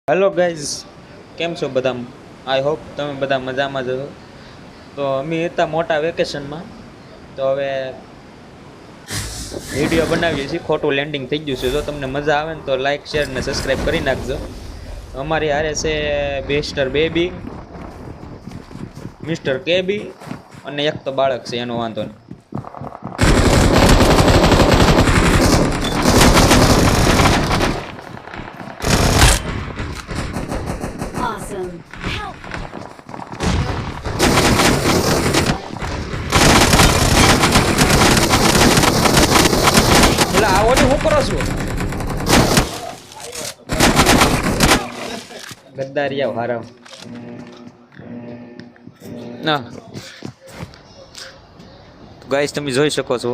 Hello guys, કેમ છો બધા? આઈ હોપ તમે બધા મજામાં જ હશો. તો અમે હતા મોટા વેકેશનમાં, તો હવે વિડીયો બનાવીએ છીએ. ખોટું લેન્ડિંગ થઈ ગયું છે. જો તમને મજા આવે ને તો લાઇક શેર ને સબસ્ક્રાઈબ કરી નાખજો. અમારી હારે છે મિસ્ટર બેબી, મિસ્ટર કેબી અને એક તો બાળક છે, એનો વાંધો નહીં. Awesome. Help! એટલે આવો ને શું કરો છો? ગદ્દારિયા હારા ના ગાઈસ, તમે જોઈ શકો છો.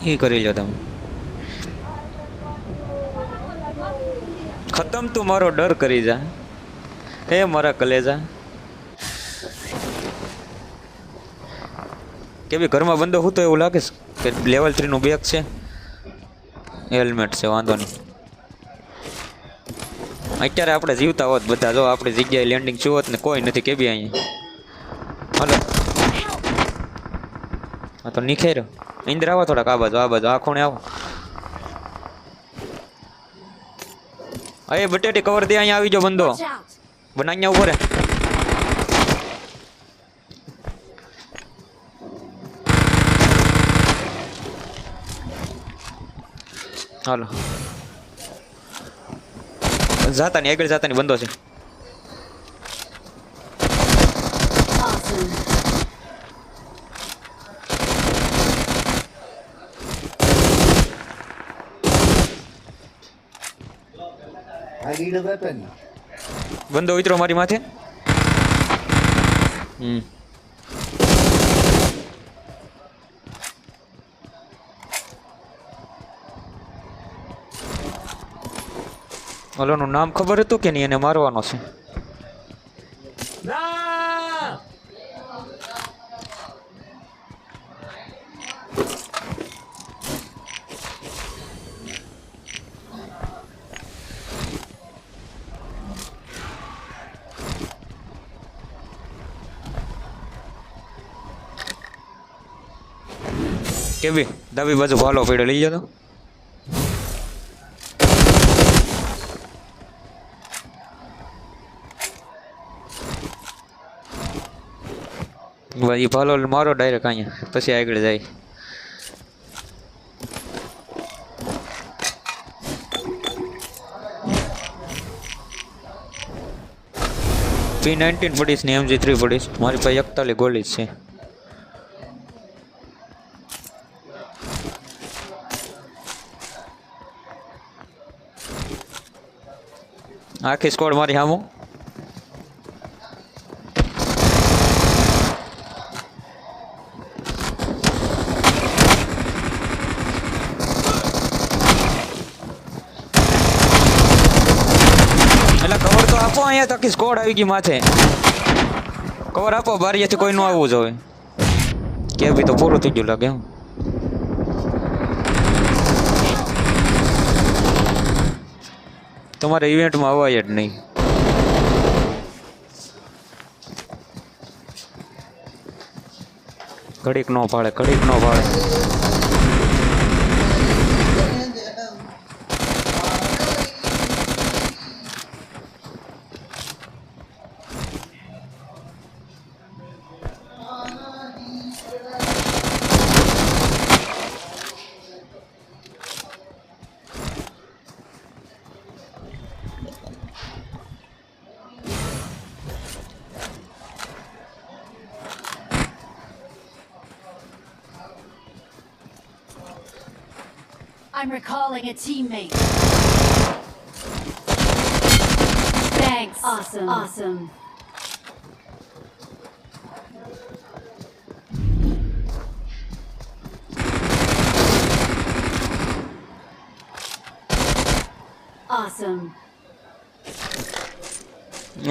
એ કરી લો તમે. ખતમ તું મારો ડર કરી જા, હે મારા કલેજા. કે ભાઈ ઘરમાં બંધો હું તો એવું લાગે છે કે લેવલ 3 નું બેગ છે, હેલ્મેટ છે, વાંધો નહીં. અત્યારે આપણે જીવતા હોત બધા, જો આપણી જગ્યાએ લેન્ડિંગ શું હોત ને કોઈ નથી કે બી અહીંયા. હલો, હા તો નીખે રહ્યો. ઇન્દ્ર આવો થોડાક આ બાજુ આ ખૂણે આવો. અરે બટેટી કવર દે, અહીંયા આવી જાઓ બંધો. Watch out! બના અહીંયા ઉભો રે. હાલો, જાતા ની આગળ જાતા ની બંધો છે. Awesome. I need a weapon. બંધો ઉતરો મારી માથે. ઓલોનું નામ ખબર હતું કે નહીં? એને મારવાનો છે. કેવી ડાબી બાજુ ભાલો પડ્યો, લઈ જતો. ભાઈ ભાલો મારો ડાયરેક્ટ અહીંયા, પછી આગળ જાય. P19 પડીશ ને MG3 પડીશ. મારી પાસે 41 ગોળી જ છે. આખી સ્કોડ મારી સામું. એટલે કવર તો આપો, અહીંયા તો આખી સ્કોડ આવી ગઈ માથે. કવર આપો, બારીએથી કોઈ ન આવવું જોઈએ. કે ભી તો પૂરું થઈ ગયું લાગે એમ. તમારે ઇવેન્ટમાં અવાય જ નહીં. ઘડીક નો પાડે, ઘડીક નો પાડે. I'm recalling a teammate. Thanks. Awesome. Awesome. Awesome.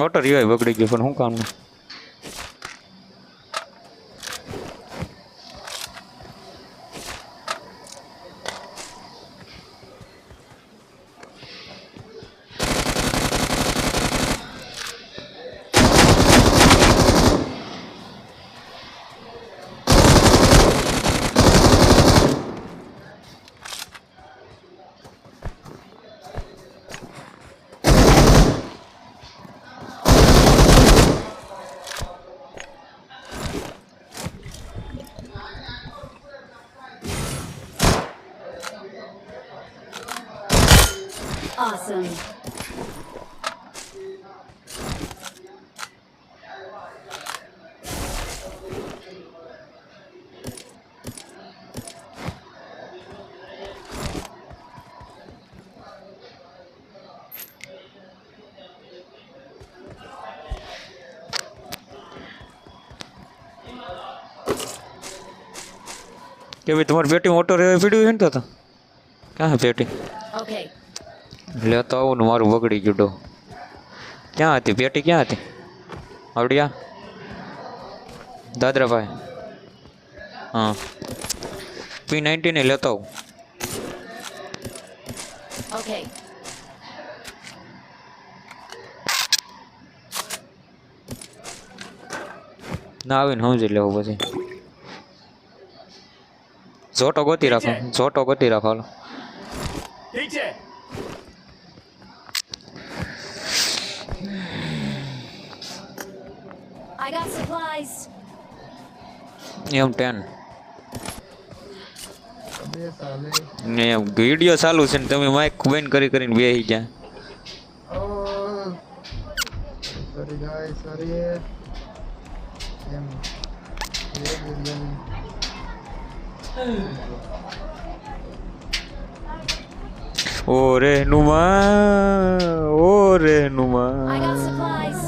Auto revive બગડી ગયો, પણ શું કામનું? Awesome. કે ભાઈ તમારી પેટી મોટો રહેવા પીડ્યું છે ને તો ક્યાં છે પેટી Okay. લેતો આવું ને મારું બગડી ગયું ડો ક્યાં હતી પેટી ક્યાં હતી આવડિયા દાદરાભાઈ હા P90 ને લેતો આવું Okay. ના આવીને સમજી લેવું પછી ઝોટો ગોતી રાખો હાલો ઠીક છે. I got supplies. M10 ને વિડીયો ચાલુ છે ને તમે માઇક બંધ કરીને બેસી ગયા Sorry guys, sorry. ઓરે I નુમા got supplies.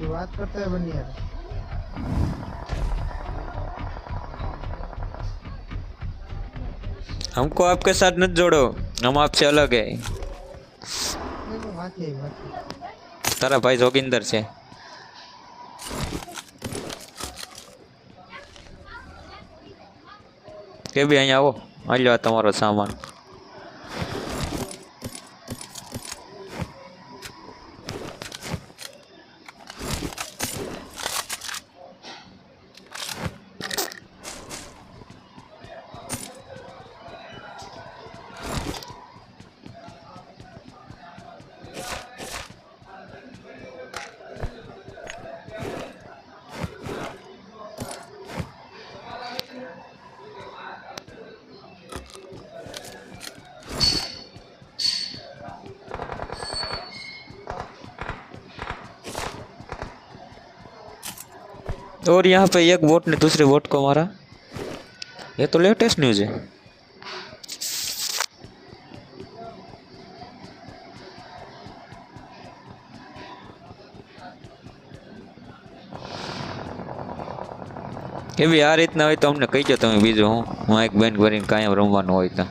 बात करते हैं बनी यार हमको आपके साथ मत जोड़ो हम आपसे अलग है माथी तारा भाई जोगिंदर છે કે બી અહીંયા આવો આ લ્યો આ તમારો સામાન और यहाँ पे एक बोट ने दूसरे बोट को मारा ये तो लेटेस्ट न्यूज़ है કે બી આ રીતના હોય તો અમને કહીજો તમે બીજું હું એક બેન કરીને કાયમ રમવાનું હોય તો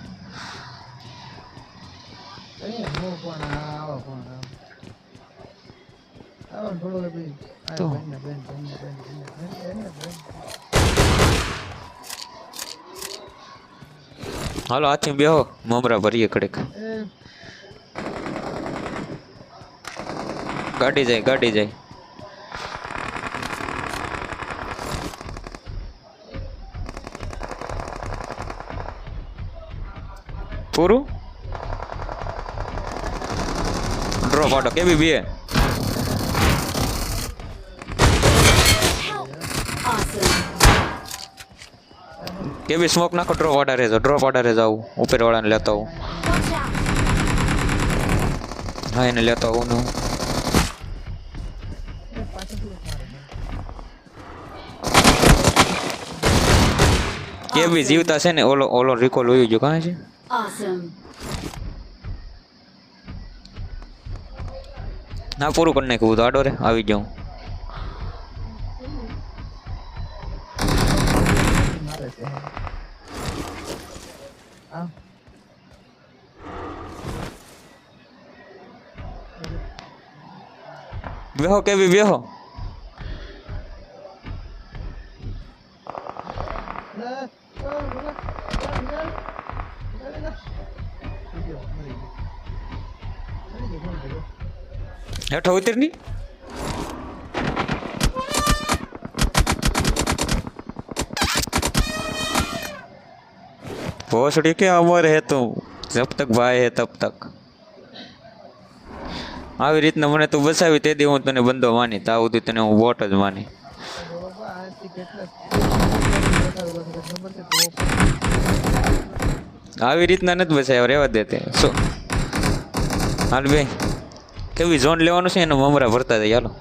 તો હાલો હાથી બેહો મમરા ભરીએ કડક ગાડી જાય પૂરું ડ્રોપ આટો કે બી બે Awesome. કે બી સ્મોક નાખો ડ્રોપ આડારે જાવ ઉપર વાળાને લેતો આવું Watch out. હા એને લેતો આવું ને હું. કે બી જીવતા છે ને ઓલો રિકોલ હોઈ ગયો કાં છે Awesome. ના પૂરું કરી નાખ્યું તો આડો રે આવી જાઉં બેહો કે બી બેહો હેઠો ઉતર ની ભોસડી કે અમર હે તું જબ તક ભાઈ હે તબ તક આવી રીતના મને તું બસાવી તે દી હું તને બંધો માની તા સુધી તને હું બોટ જ માની પછી કેટલા ખબર છે તો આવી રીતના નથી બસાય રહેવા દેતે શું હાલ ભાઈ કેવી ઝોન લેવાનું છે એનો મમરા ભરતા જાય હાલો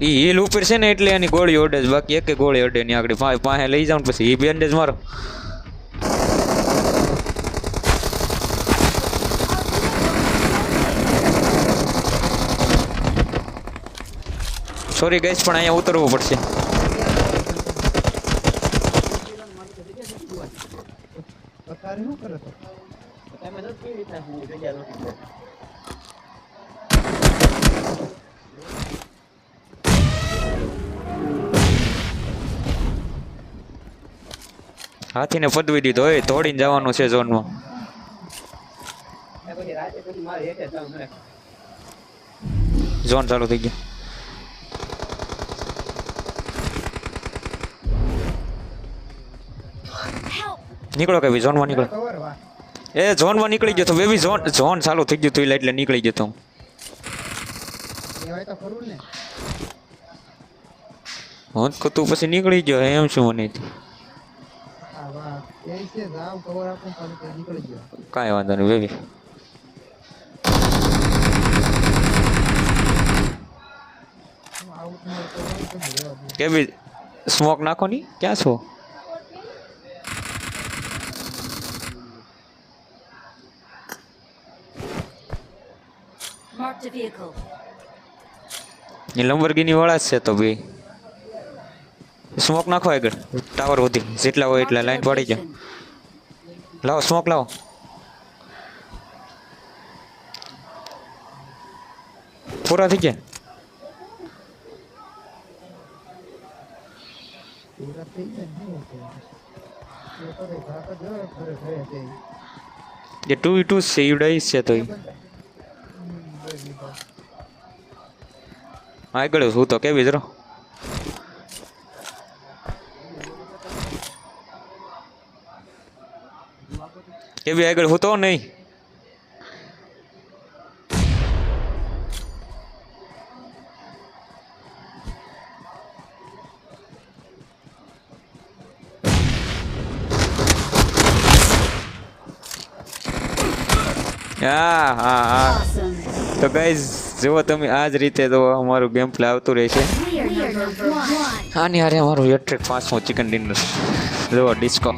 ઈ હીલ ઉપર છે ને એટલે એની ગોળી ઓડે છે બાકી એકે ગોળી ઓડે ની આગળ પાસે લઈ જાઉં ને પછી ઈ બેન્ડેજ મારો સોરી ગાઈસ પણ અહીંયા ઉતરવું પડશે પથારી શું કરે તો હાથીને પદવી દીધો હોય તોડીને જવાનું છે ઝોનમાં ઝોન ચાલુ થઈ ગયો નીકળો કે ઝોનમાં નીકળો કવર વાહ એ ઝોનમાં નીકળી ગયો તો બેબી ઝોન ચાલુ થઈ ગયું હતું એટલે નીકળી ગયો તો એવાય તો ખરું ને હું તો તું પછી નીકળી ગયો એમ શું મને આ વાહ એ છે જાવ કવર આપું પાછું તે નીકળી ગયો કાંઈ વાંધો નહીં બેબી હું આઉટ માર કવર તો રહેવા દે કે બી સ્મોક નાખો ની ક્યાં છો Marked a vehicle. એ લંબરગીની વાળા જ છે તો ભાઈ સ્મોક નાખો આગળ ટાવર વધી જેટલા હોય એટલા લાઈન પડી જાય લાવો સ્મોક લાવો પૂરા થઈ ગયા પૂરા થઈ જાય ને શું એ તો ઘાટ જ ઘરે ઘરે છે એ 2v2 છે ઈવડાઈ છે તો આગળ હું તો કેવી જરો કેવી આગળ હું તો નહીં હા હા હા Awesome. તો ગાઈઝ જુઓ તમે આ જ રીતે તો અમારું ગેમ પ્લે આવતું રહેશે We are number one. આની હારે અમારું હેટ્રિક 5મો ચિકન ડિનર જુઓ ડિસ્કો